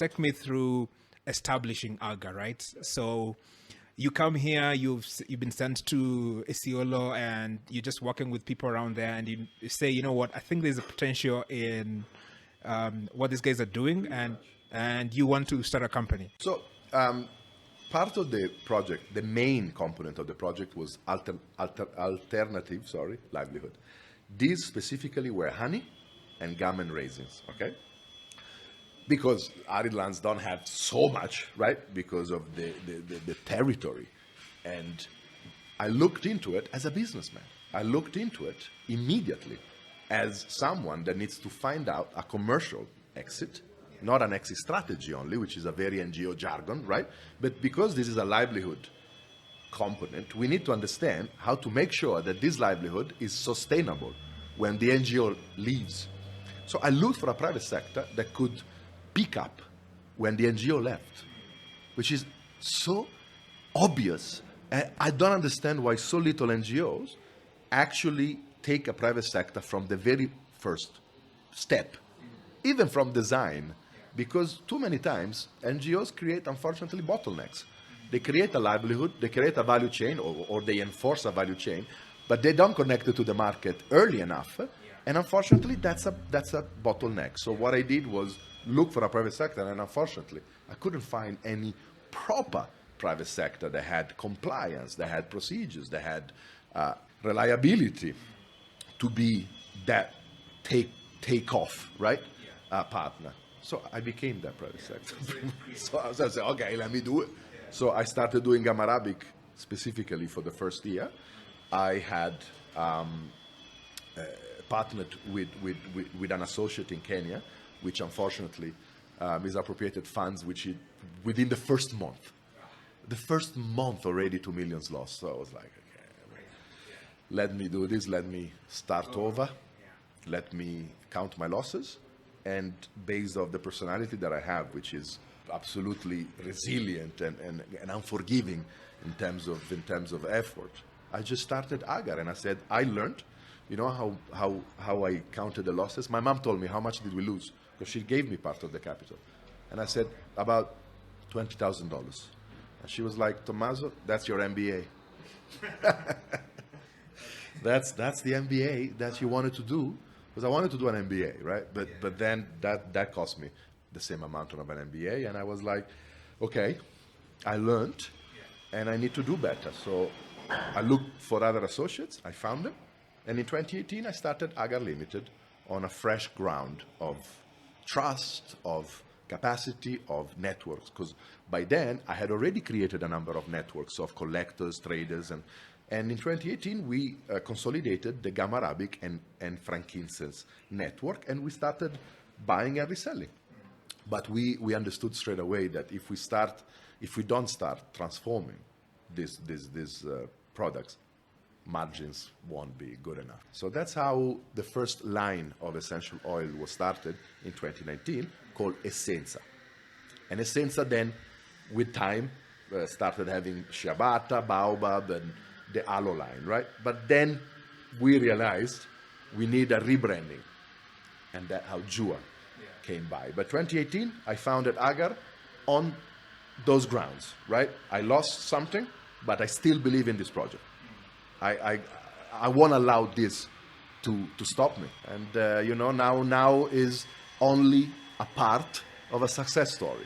take me through establishing Agar, right? So you come here, you've been sent to Isiolo, and you're just working with people around there, and you say, you know what, I think there's a potential in what these guys are doing, and you want to start a company. So part of the project, the main component of the project was alternative livelihood. These specifically were honey and gum and raisins, okay? Because arid lands don't have so much, right? Because of the territory. And I looked into it as a businessman. I looked into it immediately as someone that needs to find out a commercial exit, not an exit strategy only, which is a very NGO jargon, right? But because this is a livelihood component, we need to understand how to make sure that this livelihood is sustainable when the NGO leaves. So I looked for a private sector that could pick up when the NGO left, which is so obvious. I don't understand why so little NGOs actually take a private sector from the very first step, even from design, because too many times NGOs create, unfortunately, bottlenecks. They create a livelihood, they create a value chain, or they enforce a value chain, but they don't connect it to the market early enough. And unfortunately, that's a bottleneck. So what I did was look for a private sector, and unfortunately, I couldn't find any proper private sector that had compliance, that had procedures, that had reliability to be that take off, right? Partner. So I became that private sector. So I said, okay, let me do it. So I started doing Gum Arabic specifically for the first year. I had partnered with an associate in Kenya, which unfortunately misappropriated funds, which within the first month. The first month already 2 million lost. So I was like, okay, let me do this, let me start over, let me count my losses. And based on the personality that I have, which is absolutely resilient and unforgiving in terms of effort, I just started Agar, and I said, I learned, you know how I counted the losses? My mom told me, how much did we lose? Because she gave me part of the capital. And I said, about $20,000. And she was like, Tommaso, that's your MBA. That's the MBA that you wanted to do. Because I wanted to do an MBA, right? But then that cost me the same amount of an MBA. And I was like, okay, I learned, and I need to do better. So I looked for other associates. I found them. And in 2018, I started Agar Limited on a fresh ground of trust, of capacity, of networks. Because by then, I had already created a number of networks of collectors, traders, and in 2018, we consolidated the Gum Arabic and frankincense network, and we started buying and reselling. But we understood straight away that if we don't start transforming these products, margins won't be good enough. So that's how the first line of essential oil was started in 2019, called Essenza. And Essenza then, with time, started having Shea Butter, Baobab, and the Aloe line, right? But then we realized we need a rebranding, and that's how Jua came by. But 2018, I founded Agar on those grounds, right? I lost something, but I still believe in this project. I won't allow this to stop me. And now is only a part of a success story.